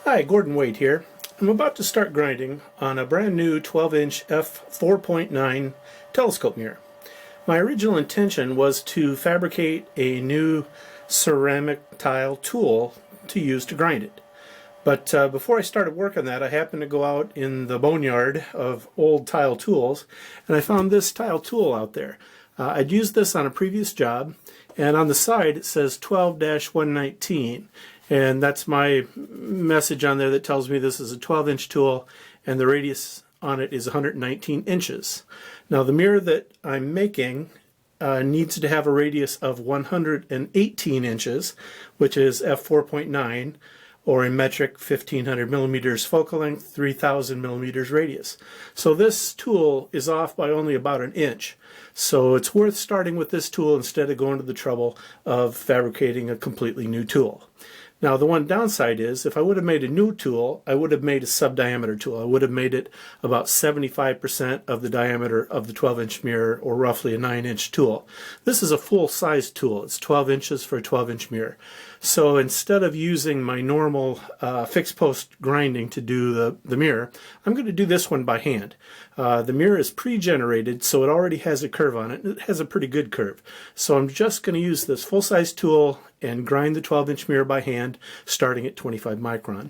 Hi, Gordon Wade here. I'm about to start grinding on a brand new 12-inch f4.9 telescope mirror. My original intention was to fabricate a new ceramic tile tool to use to grind it. But before I started work on that, I happened to go out in the boneyard of old tile tools, and I found this tile tool out there. I'd used this on a previous job, and on the side it says 12-119. And that's my message on there that tells me this is a 12-inch tool and the radius on it is 119 inches. Now the mirror that I'm making needs to have a radius of 118 inches, which is f4.9, or in metric 1500 millimeters focal length, 3000 millimeters radius. So this tool is off by only about an inch. So it's worth starting with this tool instead of going to the trouble of fabricating a completely new tool. Now the one downside is, if I would have made a new tool, I would have made a sub-diameter tool. I would have made it about 75% of the diameter of the 12-inch mirror, or roughly a 9-inch tool. This is a full-size tool. It's 12 inches for a 12-inch mirror. So instead of using my normal fixed post grinding to do the mirror, I'm going to do this one by hand. The mirror is pre-generated, so it already has a curve on it. It has a pretty good curve. So I'm just going to use this full-size tool and grind the 12-inch mirror by hand, starting at 25 micron.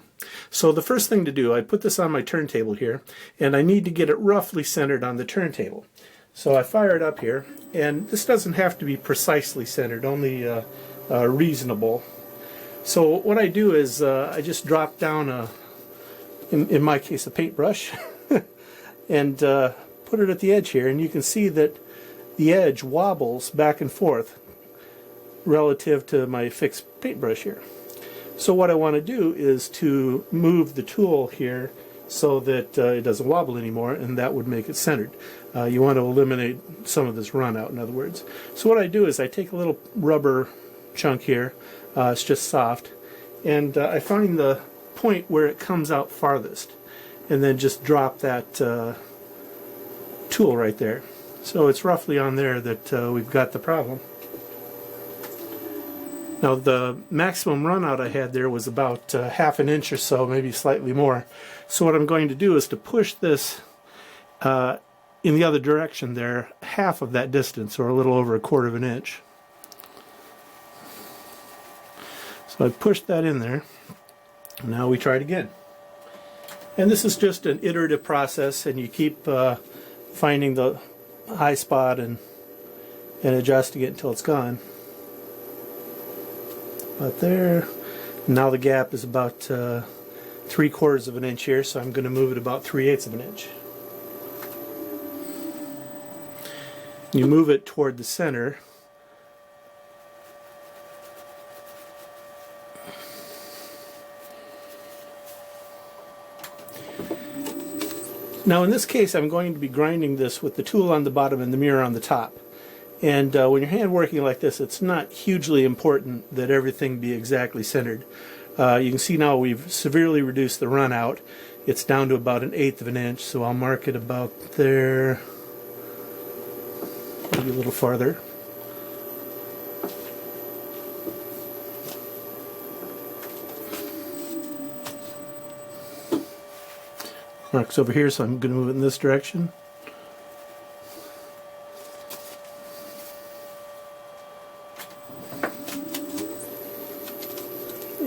So the first thing to do, I put this on my turntable here, and I need to get it roughly centered on the turntable. So I fire it up here, and this doesn't have to be precisely centered, only reasonable. So what I do is I just drop down, in my case, a paintbrush, and put it at the edge here, and you can see that the edge wobbles back and forth relative to my fixed paintbrush here. So what I want to do is to move the tool here so that it doesn't wobble anymore, and that would make it centered. You want to eliminate some of this run out, in other words. So what I do is I take a little rubber chunk here, it's just soft, and I find the point where it comes out farthest, and then just drop that tool right there. So it's roughly on there that we've got the problem. Now the maximum run out I had there was about half an inch or so, maybe slightly more. So what I'm going to do is to push this in the other direction there, half of that distance, or a little over a quarter of an inch. So I pushed that in there. Now we try it again. And this is just an iterative process, and you keep finding the high spot and adjusting it until it's gone. About there. Now the gap is about 3/4 of an inch here, so I'm going to move it about 3/8 of an inch. You move it toward the center. Now in this case I'm going to be grinding this with the tool on the bottom and the mirror on the top. And when you're hand working like this, it's not hugely important that everything be exactly centered. You can see now we've severely reduced the run out. It's down to about 1/8 of an inch, so I'll mark it about there, maybe a little farther. Marks over here, so I'm going to move it in this direction.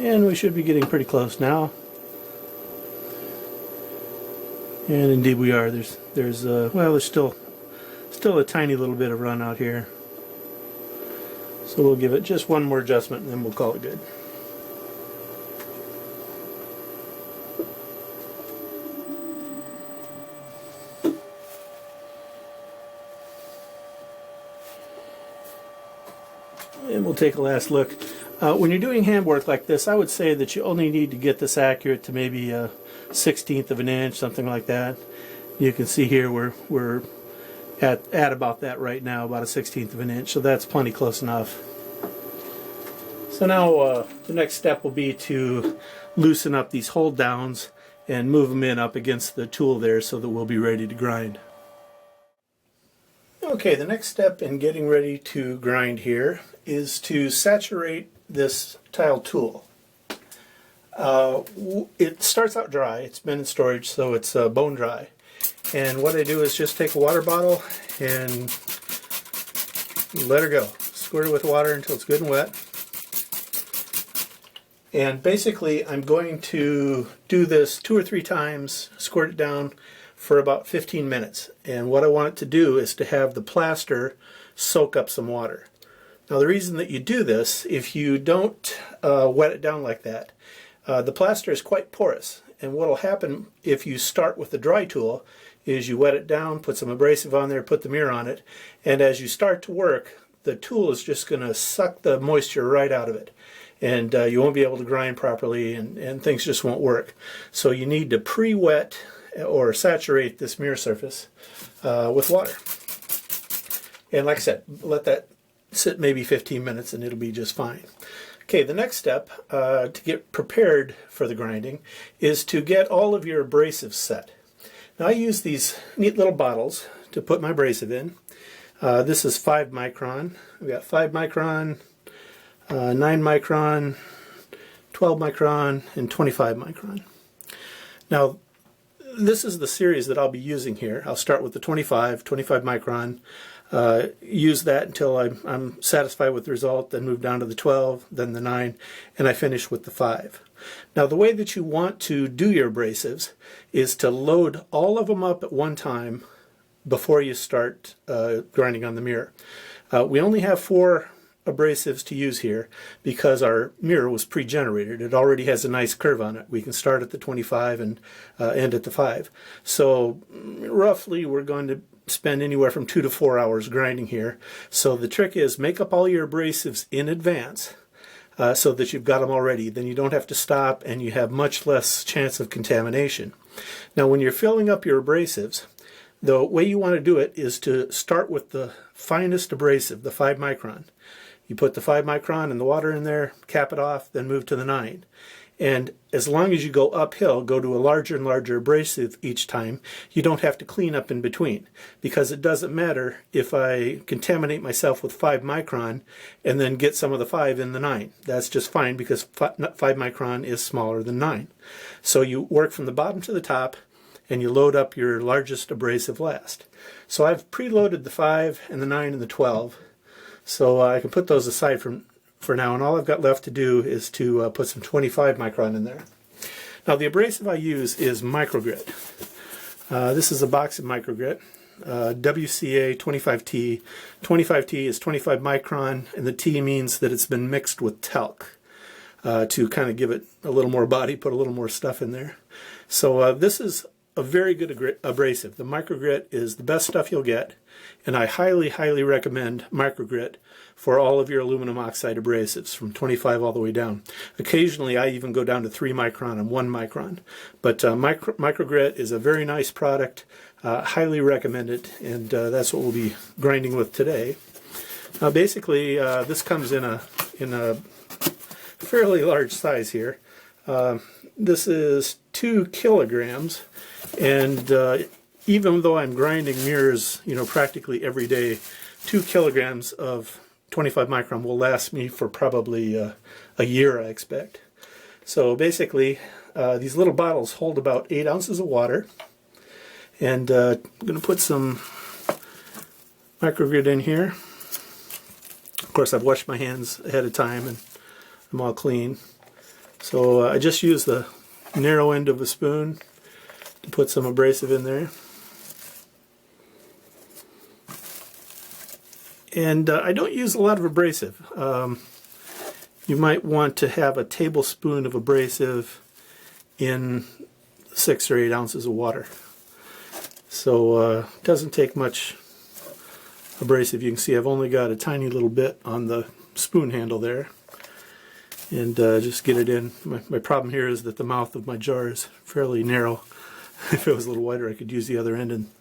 And we should be getting pretty close now. And indeed we are. There's still a tiny little bit of run out here. So we'll give it just one more adjustment and then we'll call it good. And we'll take a last look. When you're doing handwork like this, I would say that you only need to get this accurate to maybe a 1/16 of an inch, something like that. You can see here we're at about that right now, about a 1/16 of an inch, so that's plenty close enough. So now the next step will be to loosen up these hold downs and move them in up against the tool there so that we'll be ready to grind. Okay, the next step in getting ready to grind here is to saturate this tile tool. It starts out dry. It's been in storage, so it's bone dry. And what I do is just take a water bottle and let her go. Squirt it with water until it's good and wet. And basically, I'm going to do this 2 or 3 times, squirt it down for about 15 minutes. And what I want it to do is to have the plaster soak up some water. Now, the reason that you do this, if you don't wet it down like that, the plaster is quite porous. And what will happen if you start with the dry tool is you wet it down, put some abrasive on there, put the mirror on it, and as you start to work, the tool is just going to suck the moisture right out of it. And you won't be able to grind properly, and things just won't work. So you need to pre-wet or saturate this mirror surface with water. And like I said, let that sit maybe 15 minutes and it'll be just fine. Okay, the next step to get prepared for the grinding is to get all of your abrasives set. Now I use these neat little bottles to put my abrasive in. This is 5 micron. We've got 5 micron, 9 micron, 12 micron, and 25 micron. Now, this is the series that I'll be using here. I'll start with the 25 micron, use that until I'm satisfied with the result, then move down to the 12, then the 9, and I finish with the 5. Now, the way that you want to do your abrasives is to load all of them up at one time before you start grinding on the mirror. We only have 4 abrasives to use here because our mirror was pre-generated. It already has a nice curve on it. We can start at the 25 and end at the 5. So roughly we're going to spend anywhere from 2 to 4 hours grinding here. So the trick is make up all your abrasives in advance so that you've got them already. Then you don't have to stop and you have much less chance of contamination. Now when you're filling up your abrasives, the way you want to do it is to start with the finest abrasive, the 5 micron. You put the 5 micron and the water in there, cap it off, then move to the 9. And as long as you go uphill, go to a larger and larger abrasive each time, you don't have to clean up in between. Because it doesn't matter if I contaminate myself with 5 micron and then get some of the 5 in the 9. That's just fine because 5 micron is smaller than 9. So you work from the bottom to the top and you load up your largest abrasive last. So I've preloaded the 5 and the 9 and the 12. So I can put those aside for now, and all I've got left to do is to put some 25 micron in there. Now the abrasive I use is Microgrit. This is a box of Microgrit, WCA 25T. 25T is 25 micron, and the T means that it's been mixed with talc to kind of give it a little more body, put a little more stuff in there. So this is a very good abrasive. The Microgrit is the best stuff you'll get, and I highly, highly recommend Microgrit for all of your aluminum oxide abrasives from 25 all the way down. Occasionally I even go down to 3 micron and 1 micron. But Microgrit is a very nice product. Highly recommend it, and that's what we'll be grinding with today. Basically, this comes in a fairly large size here. This is 2 kilograms, and even though I'm grinding mirrors, practically every day, 2 kilograms of 25 micron will last me for probably a year, I expect. So basically, these little bottles hold about 8 ounces of water, and I'm going to put some Microgrit in here. Of course, I've washed my hands ahead of time, and I'm all clean. So I just use the narrow end of a spoon to put some abrasive in there. And I don't use a lot of abrasive. You might want to have a tablespoon of abrasive in 6 or 8 ounces of water. So it doesn't take much abrasive. You can see I've only got a tiny little bit on the spoon handle there. And just get it in. My problem here is that the mouth of my jar is fairly narrow. If it was a little wider, I could use the other end, and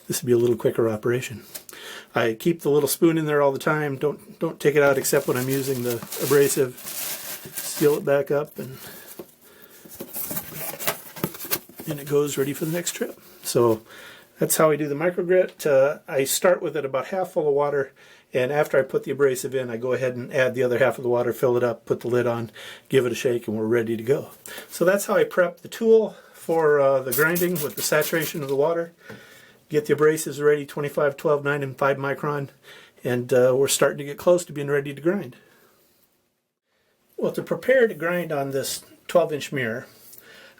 this would be a little quicker operation. I keep the little spoon in there all the time. Don't take it out except when I'm using the abrasive. Seal it back up, and it goes ready for the next trip. So that's how I do the Microgrit. I start with it about half full of water, And after I put the abrasive in, I go ahead and add the other half of the water, fill it up, put the lid on, give it a shake, and we're ready to go. So that's how I prep the tool for the grinding with the saturation of the water. Get the abrasives ready, 25, 12, 9, and 5 micron, and we're starting to get close to being ready to grind. Well, to prepare to grind on this 12-inch mirror,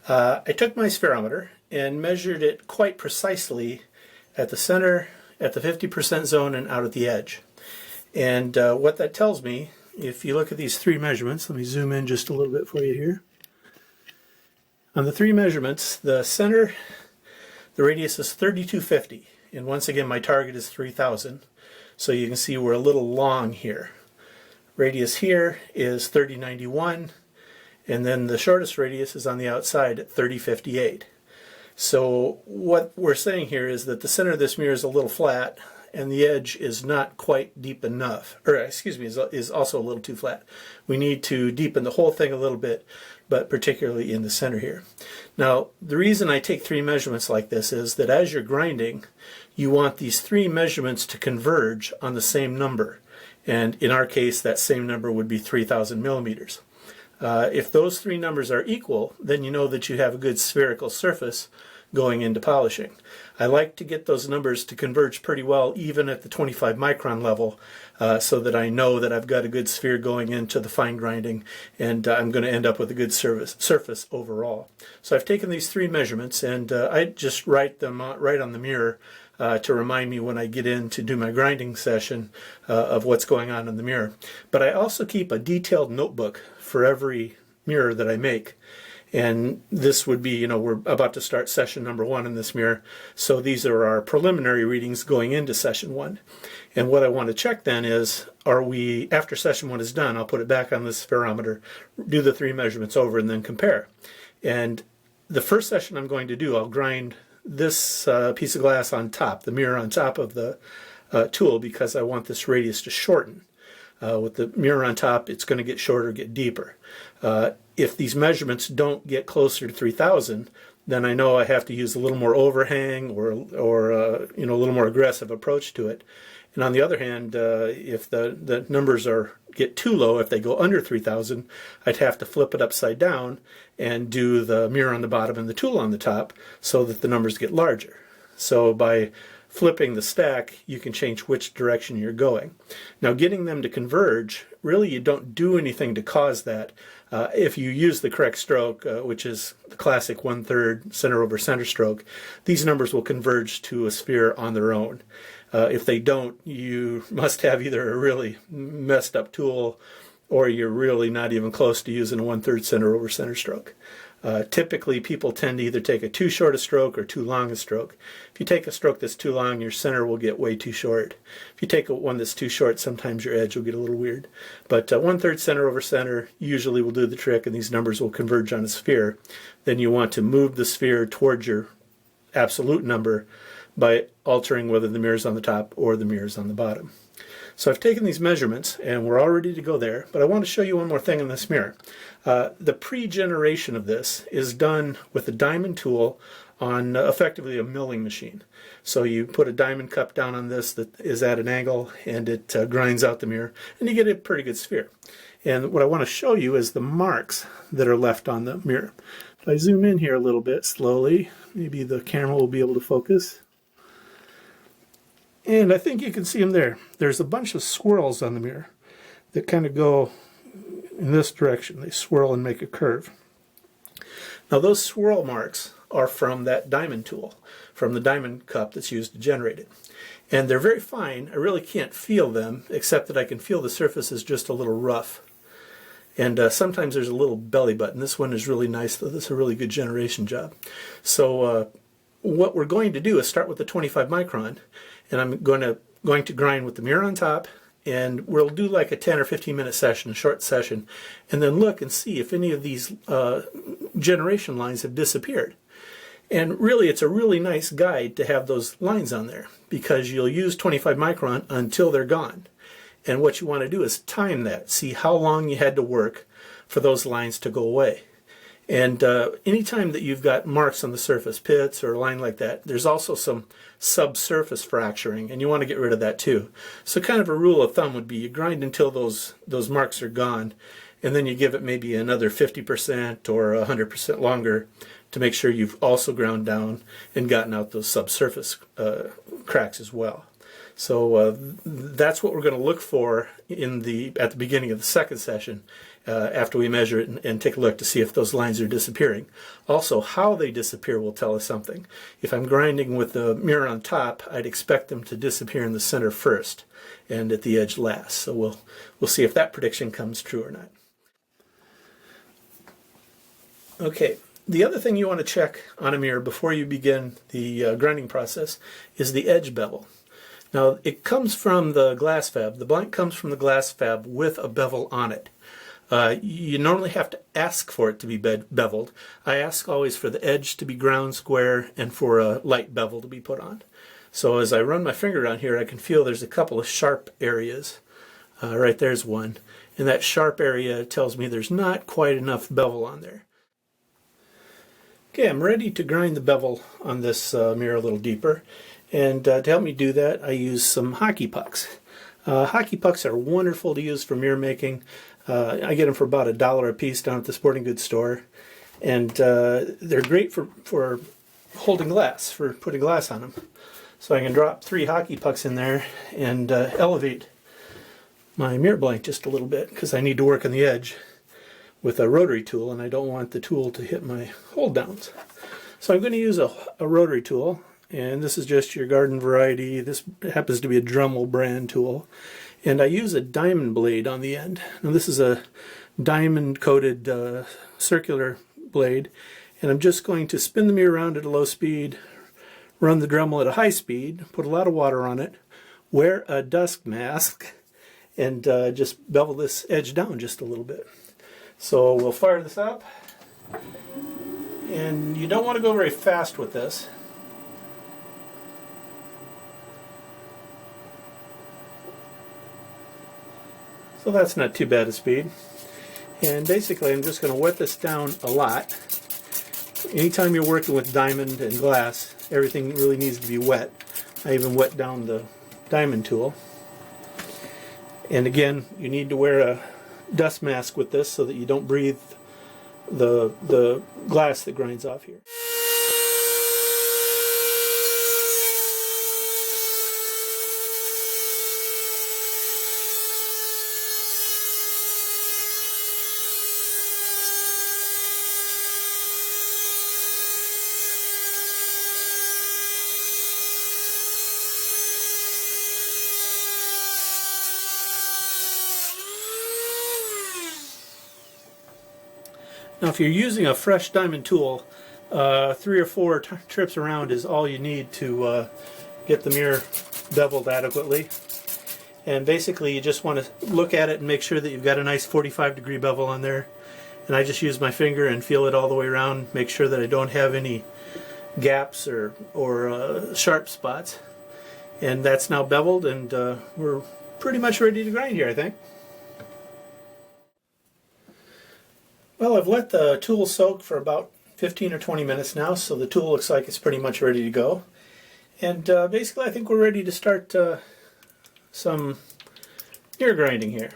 I took my spherometer and measured it quite precisely at the center, at the 50% zone, and out at the edge. And what that tells me, if you look at these three measurements, let me zoom in just a little bit for you here. On the three measurements, the center, the radius is 3250, and once again my target is 3000, so you can see we're a little long here. Radius here is 3091, and then the shortest radius is on the outside at 3058. So what we're saying here is that the center of this mirror is a little flat, and the edge is not quite deep enough, or excuse me, is also a little too flat. We need to deepen the whole thing a little bit, but particularly in the center here. Now, the reason I take three measurements like this is that as you're grinding, you want these three measurements to converge on the same number. And in our case, that same number would be 3000 millimeters. If those three numbers are equal, then you know that you have a good spherical surface going into polishing. I like to get those numbers to converge pretty well even at the 25 micron level, so that I know that I've got a good sphere going into the fine grinding, and I'm going to end up with a good surface overall. So I've taken these three measurements, and I just write them right on the mirror to remind me when I get in to do my grinding session of what's going on in the mirror. But I also keep a detailed notebook for every mirror that I make. And this would be, you know, we're about to start session number 1 in this mirror. So these are our preliminary readings going into session 1. And what I want to check then is, are we, after session 1 is done, I'll put it back on this spherometer, do the three measurements over, and then compare. And the first session I'm going to do, I'll grind this piece of glass on top, the mirror on top of the tool, because I want this radius to shorten. With the mirror on top, it's going to get shorter, get deeper. If these measurements don't get closer to 3000, then I know I have to use a little more overhang or you know, a little more aggressive approach to it. And on the other hand, if the numbers get too low, if they go under 3000, I'd have to flip it upside down and do the mirror on the bottom and the tool on the top so that the numbers get larger. So by flipping the stack, you can change which direction you're going. Now, getting them to converge, really you don't do anything to cause that. If you use the correct stroke, which is the classic 1/3 center over center stroke, these numbers will converge to a sphere on their own. If they don't, you must have either a really messed up tool or you're really not even close to using a 1/3 center over center stroke. Typically, people tend to either take a too short a stroke or too long a stroke. If you take a stroke that's too long, your center will get way too short. If you take one that's too short, sometimes your edge will get a little weird. But 1/3 center over center usually will do the trick, and these numbers will converge on a sphere. Then you want to move the sphere towards your absolute number by altering whether the mirror's on the top or the mirror's on the bottom. So I've taken these measurements and we're all ready to go there, but I want to show you one more thing in this mirror. The pre-generation of this is done with a diamond tool on effectively a milling machine. So you put a diamond cup down on this that is at an angle and it grinds out the mirror and you get a pretty good sphere. And what I want to show you is the marks that are left on the mirror. If I zoom in here a little bit slowly, maybe the camera will be able to focus. And I think you can see them there. There's a bunch of swirls on the mirror that kind of go in this direction. They swirl and make a curve. Now those swirl marks are from that diamond tool, from the diamond cup that's used to generate it. And they're very fine. I really can't feel them, except that I can feel the surface is just a little rough. And sometimes there's a little belly button. This one is really nice, though. This is a really good generation job. So what we're going to do is start with the 25 micron, and I'm going to grind with the mirror on top, and we'll do like a 10 or 15 minute session, a short session, and then look and see if any of these generation lines have disappeared. And really, it's a really nice guide to have those lines on there, because you'll use 25 micron until they're gone. And what you want to do is time that, see how long you had to work for those lines to go away. And anytime that you've got marks on the surface, pits or a line like that, there's also some subsurface fracturing, and you want to get rid of that too. So kind of a rule of thumb would be you grind until those marks are gone, and then you give it maybe another 50% or 100% longer to make sure you've also ground down and gotten out those subsurface cracks as well. So that's what we're going to look for at the beginning of the second session after we measure it and take a look to see if those lines are disappearing. Also, how they disappear will tell us something. If I'm grinding with the mirror on top, I'd expect them to disappear in the center first and at the edge last. So we'll see if that prediction comes true or not. Okay. The other thing you want to check on a mirror before you begin the grinding process is the edge bevel. Now, it comes from the glass fab. The blank comes from the glass fab with a bevel on it. You normally have to ask for it to be beveled. I ask always for the edge to be ground square and for a light bevel to be put on. So as I run my finger down here, I can feel there's a couple of sharp areas. Right there's one. And that sharp area tells me there's not quite enough bevel on there. Okay, I'm ready to grind the bevel on this mirror a little deeper. And to help me do that, I use some hockey pucks. Hockey pucks are wonderful to use for mirror making. I get them for about $1 a piece down at the sporting goods store. And they're great for holding glass, for putting glass on them. So I can drop 3 hockey pucks in there and elevate my mirror blank just a little bit because I need to work on the edge with a rotary tool, and I don't want the tool to hit my hold downs. So I'm going to use a rotary tool, and this is just your garden variety. This happens to be a Dremel brand tool, and I use a diamond blade on the end. Now this is a diamond coated circular blade, and I'm just going to spin the mirror around at a low speed, run the Dremel at a high speed, put a lot of water on it, wear a dust mask, and just bevel this edge down just a little bit. So we'll fire this up, and you don't want to go very fast with this. So that's not too bad a speed. And basically I'm just going to wet this down a lot. Anytime you're working with diamond and glass, everything really needs to be wet. I even wet down the diamond tool. And again, you need to wear a dust mask with this so that you don't breathe the glass that grinds off here. Now if you're using a fresh diamond tool, 3 or 4 trips around is all you need to get the mirror beveled adequately. And basically you just want to look at it and make sure that you've got a nice 45-degree bevel on there. And I just use my finger and feel it all the way around, make sure that I don't have any gaps or sharp spots. And that's now beveled, and we're pretty much ready to grind here, I think. Well, I've let the tool soak for about 15 or 20 minutes now, so the tool looks like it's pretty much ready to go. And basically I think we're ready to start some mirror grinding here.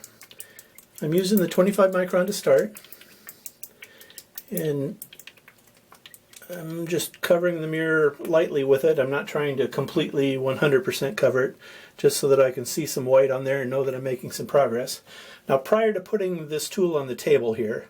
I'm using the 25 micron to start, and I'm just covering the mirror lightly with it. I'm not trying to completely 100% cover it, just so that I can see some white on there and know that I'm making some progress. Now prior to putting this tool on the table here,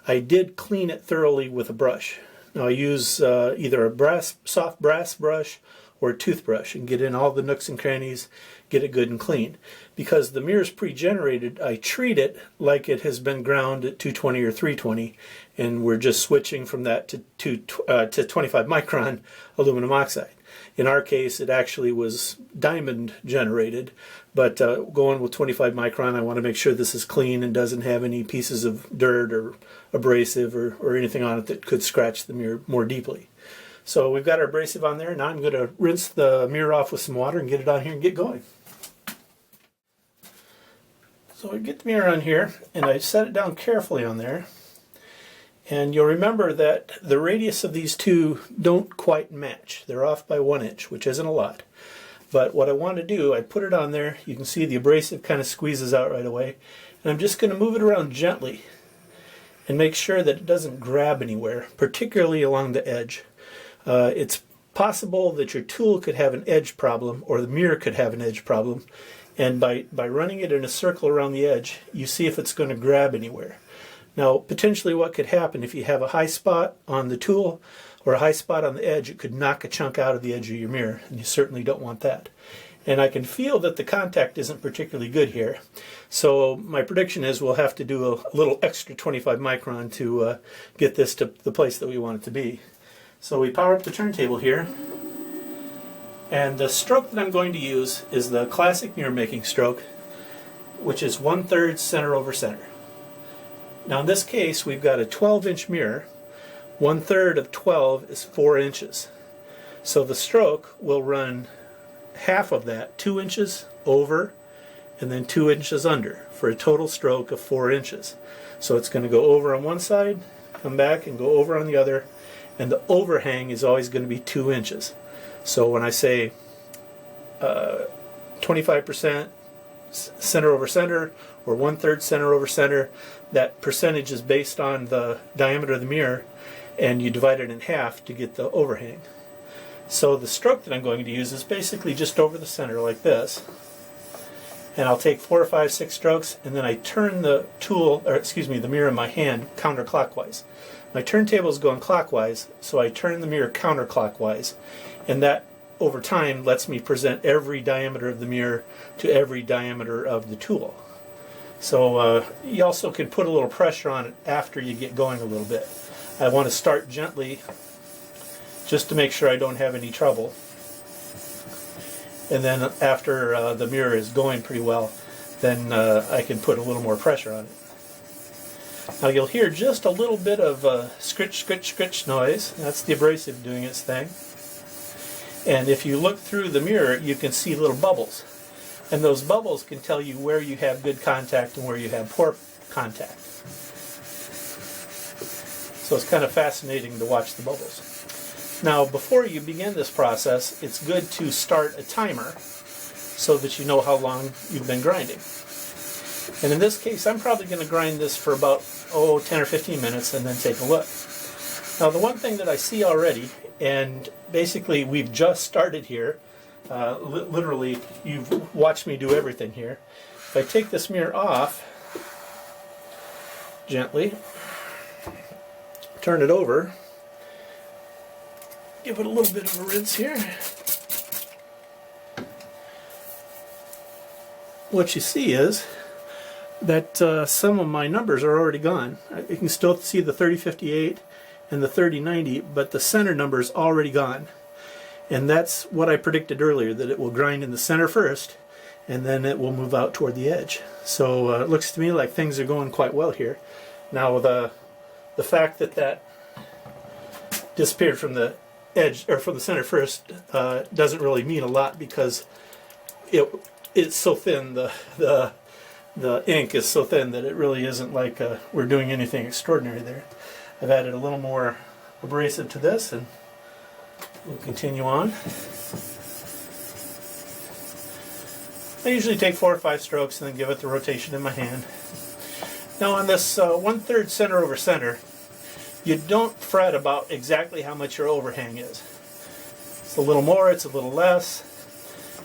I did clean it thoroughly with a brush. Now I use either a soft brass brush or a toothbrush and get in all the nooks and crannies, get it good and clean. Because the mirror is pre-generated, I treat it like it has been ground at 220 or 320, and we're just switching from that to 25 micron aluminum oxide. In our case, it actually was diamond generated, but going with 25 micron, I want to make sure this is clean and doesn't have any pieces of dirt or abrasive or anything on it that could scratch the mirror more deeply. So we've got our abrasive on there. Now I'm going to rinse the mirror off with some water and get it on here and get going. So I get the mirror on here, and I set it down carefully on there. And you'll remember that the radius of these two don't quite match. They're off by 1 inch, which isn't a lot. But what I want to do, I put it on there. You can see the abrasive kind of squeezes out right away. And I'm just going to move it around gently and make sure that it doesn't grab anywhere, particularly along the edge. It's possible that your tool could have an edge problem, or the mirror could have an edge problem. And by running it in a circle around the edge, you see if it's going to grab anywhere. Now, potentially what could happen if you have a high spot on the tool or a high spot on the edge, it could knock a chunk out of the edge of your mirror, and you certainly don't want that. And I can feel that the contact isn't particularly good here. So my prediction is we'll have to do a little extra 25 micron to get this to the place that we want it to be. So we power up the turntable here. And the stroke that I'm going to use is the classic mirror making stroke, which is 1/3 center over center. Now in this case, we've got a 12-inch mirror. 1/3 of 12 is 4 inches. So the stroke will run half of that, 2 inches over and then 2 inches under, for a total stroke of 4 inches. So it's going to go over on one side, come back and go over on the other, and the overhang is always going to be 2 inches. So when I say 25% center over center or 1/3 center over center, that percentage is based on the diameter of the mirror, and you divide it in half to get the overhang. So the stroke that I'm going to use is basically just over the center like this. And I'll take 4 or 5, 6 strokes, and then I turn the tool, or excuse me, the mirror in my hand counterclockwise. My turntable is going clockwise, so I turn the mirror counterclockwise. And that, over time, lets me present every diameter of the mirror to every diameter of the tool. So you also can put a little pressure on it after you get going a little bit. I want to start gently just to make sure I don't have any trouble. And then after the mirror is going pretty well, then I can put a little more pressure on it. Now you'll hear just a little bit of scritch, scritch, scritch noise. That's the abrasive doing its thing. And if you look through the mirror, you can see little bubbles. And those bubbles can tell you where you have good contact and where you have poor contact. So it's kind of fascinating to watch the bubbles. Now, before you begin this process, it's good to start a timer so that you know how long you've been grinding. And in this case, I'm probably going to grind this for about 10 or 15 minutes and then take a look. Now, the one thing that I see already, and basically we've just started here, literally you've watched me do everything here. If I take this mirror off gently, turn it over, give it a little bit of a rinse here. What you see is that some of my numbers are already gone. You can still see the 3058 and the 3090, but the center number is already gone. And that's what I predicted earlier, that it will grind in the center first, and then it will move out toward the edge. So it looks to me like things are going quite well here. Now the fact that that disappeared from the edge, or from the center first, doesn't really mean a lot, because it's so thin, the ink is so thin that it really isn't like we're doing anything extraordinary there. I've added a little more abrasive to this, and we'll continue on. I usually take 4 or 5 strokes and then give it the rotation in my hand. Now on this 1/3 center over center, you don't fret about exactly how much your overhang is. It's a little more, it's a little less.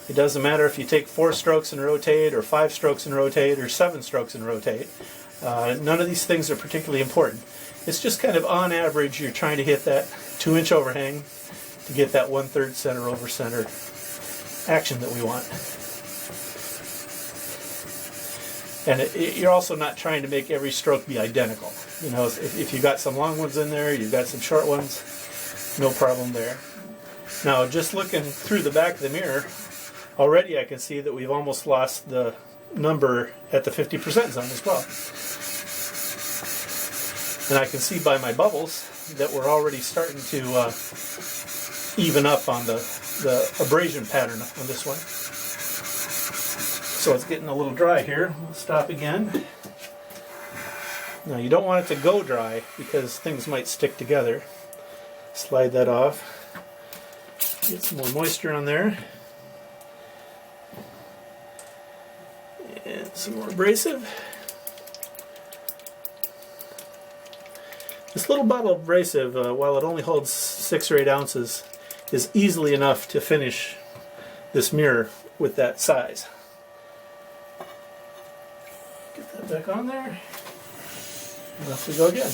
It doesn't matter if you take 4 strokes and rotate, or 5 strokes and rotate, or 7 strokes and rotate. None of these things are particularly important. It's just kind of on average you're trying to hit that 2-inch overhang to get that 1/3 center over center action that we want. And you're also not trying to make every stroke be identical. You know, if you've got some long ones in there, you've got some short ones, no problem there. Now, just looking through the back of the mirror, already I can see that we've almost lost the number at the 50% zone as well. And I can see by my bubbles that we're already starting to even up on the abrasion pattern on this one. So it's getting a little dry here. We'll stop again. Now you don't want it to go dry because things might stick together. Slide that off. Get some more moisture on there. And some more abrasive. This little bottle of abrasive, while it only holds 6 or 8 ounces, is easily enough to finish this mirror with that size. Get that back on there. And off we go again.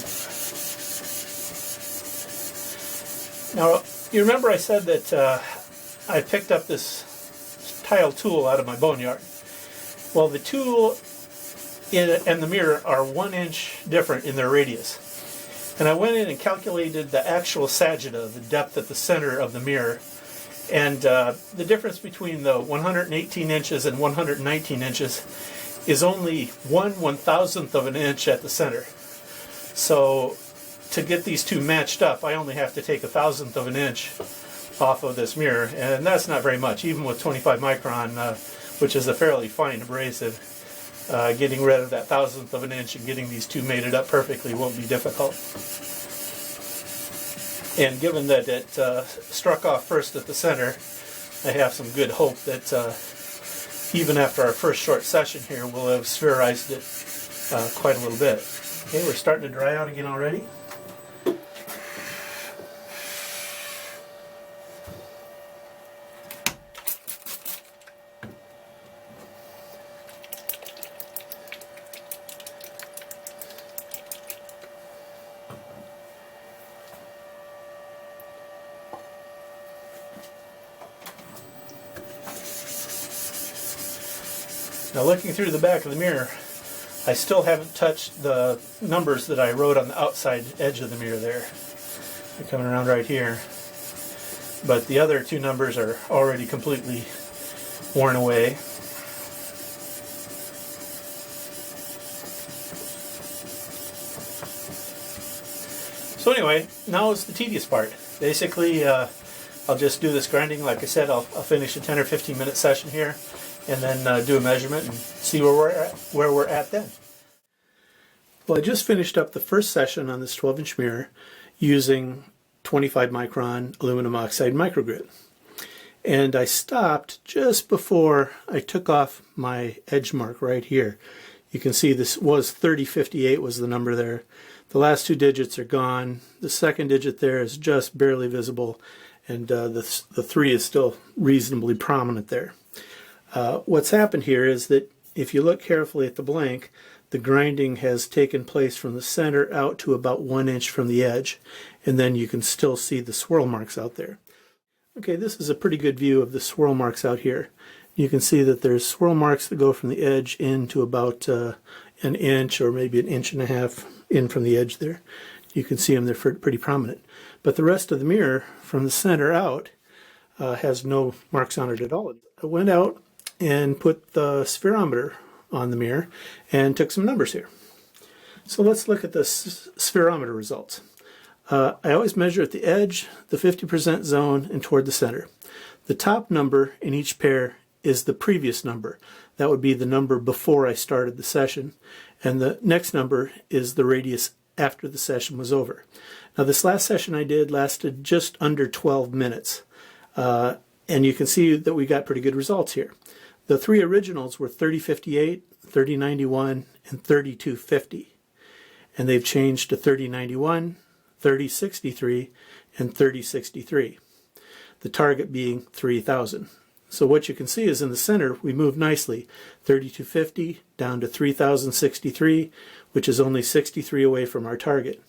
Now, you remember I said that I picked up this tile tool out of my boneyard. Well, the tool and the mirror are 1 inch different in their radius. And I went in and calculated the actual sagittal, the depth at the center of the mirror. And the difference between the 118 inches and 119 inches is only 1/1000th of an inch at the center. So to get these two matched up, I only have to take 1/1000th of an inch off of this mirror. And that's not very much, even with 25 micron, which is a fairly fine abrasive. Getting rid of that 1/1000th of an inch and getting these two mated up perfectly won't be difficult. And given that it struck off first at the center, I have some good hope that even after our first short session here, we'll have spherized it quite a little bit. Okay, we're starting to dry out again already. Now, looking through the back of the mirror, I still haven't touched the numbers that I wrote on the outside edge of the mirror there. They're coming around right here. But the other two numbers are already completely worn away. So anyway, now is the tedious part. Basically, I'll just do this grinding. Like I said, I'll finish a 10 or 15 minute session here, and then do a measurement and see where we're at then. Well, I just finished up the first session on this 12-inch mirror using 25 micron aluminum oxide microgrit. And I stopped just before I took off my edge mark right here. You can see this was 3058 was the number there. The last two digits are gone. The second digit there is just barely visible, and the 3 is still reasonably prominent there. What's happened here is that if you look carefully at the blank, the grinding has taken place from the center out to about 1 inch from the edge, and then you can still see the swirl marks out there. Okay, this is a pretty good view of the swirl marks out here. You can see that there's swirl marks that go from the edge in to about an inch or maybe 1.5 inches in from the edge there. You can see them, they're pretty prominent. But the rest of the mirror from the center out has no marks on it at all. I went out and put the spherometer on the mirror and took some numbers here. So let's look at the spherometer results. I always measure at the edge, the 50% zone, and toward the center. The top number in each pair is the previous number. That would be the number before I started the session. And the next number is the radius after the session was over. Now, this last session I did lasted just under 12 minutes. And you can see that we got pretty good results here. The 3 originals were 3058, 3091, and 3250. And they've changed to 3091, 3063, and 3063. The target being 3000. So what you can see is in the center we moved nicely, 3250 down to 3063, which is only 63 away from our target.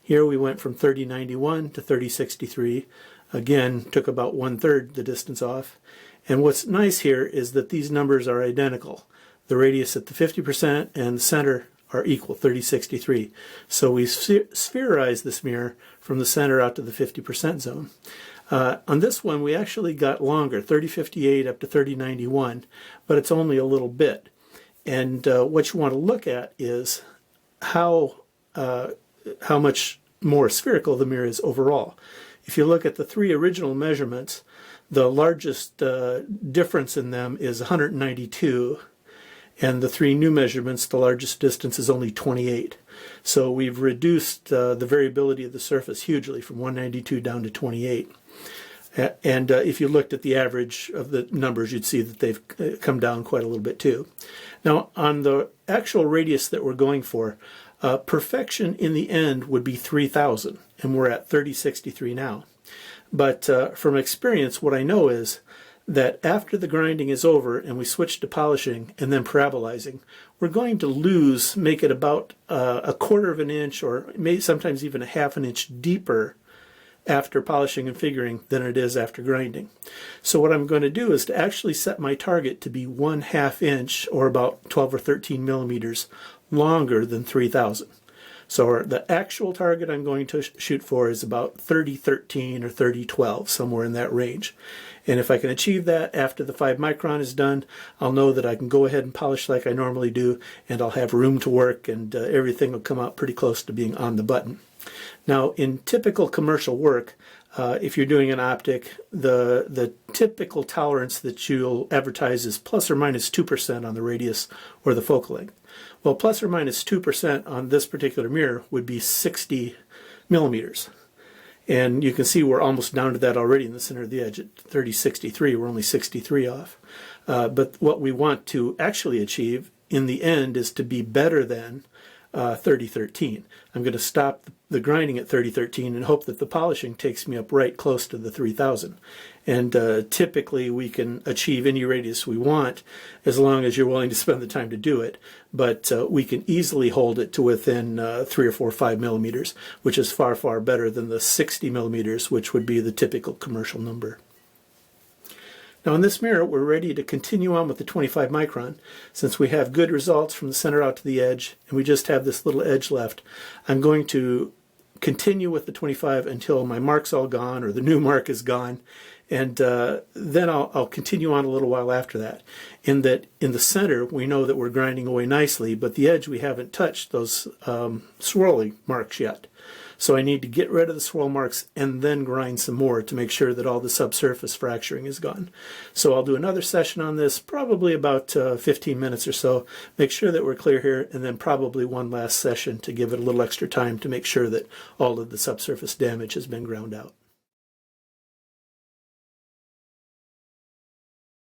Here we went from 3091 to 3063, again took about 1/3 the distance off. And what's nice here is that these numbers are identical. The radius at the 50% and the center are equal, 3063. So we spherized this mirror from the center out to the 50% zone. On this one, we actually got longer, 3058 up to 3091, but it's only a little bit. And what you want to look at is how much more spherical the mirror is overall. If you look at the 3 original measurements, the largest difference in them is 192, And the 3 new measurements, the largest distance is only 28. So we've reduced the variability of the surface hugely from 192 down to 28. And if you looked at the average of the numbers, you'd see that they've come down quite a little bit too. Now, on the actual radius that we're going for, perfection in the end would be 3,000, and we're at 3063 now. But from experience, what I know is that after the grinding is over and we switch to polishing and then parabolizing, we're going to make it about a quarter of an inch, or maybe sometimes even a half an inch deeper after polishing and figuring than it is after grinding. So what I'm going to do is to actually set my target to be 1/2 inch, or about 12 or 13 millimeters longer than 3,000. So the actual target I'm going to shoot for is about 3013 or 3012, somewhere in that range. And if I can achieve that after the 5 micron is done, I'll know that I can go ahead and polish like I normally do, and I'll have room to work, and everything will come out pretty close to being on the button. Now, in typical commercial work, if you're doing an optic, the typical tolerance that you'll advertise is plus or minus 2% on the radius or the focal length. Well, plus or minus 2% on this particular mirror would be 60 millimeters. And you can see we're almost down to that already in the center of the edge at 3063. We're only 63 off. But what we want to actually achieve in the end is to be better than 3013. I'm going to stop the grinding at 3013 and hope that the polishing takes me up right close to the 3000. And typically we can achieve any radius we want as long as you're willing to spend the time to do it. But we can easily hold it to within 3 or 4 or 5 millimeters, which is far, far better than the 60 millimeters, which would be the typical commercial number. Now in this mirror, we're ready to continue on with the 25 micron. Since we have good results from the center out to the edge, and we just have this little edge left, I'm going to continue with the 25 until my mark's all gone, or the new mark is gone, and then I'll continue on a little while after that. In the center, we know that we're grinding away nicely, but the edge we haven't touched those swirling marks yet. So I need to get rid of the swirl marks and then grind some more to make sure that all the subsurface fracturing is gone. So I'll do another session on this, probably about 15 minutes or so, make sure that we're clear here, and then probably one last session to give it a little extra time to make sure that all of the subsurface damage has been ground out.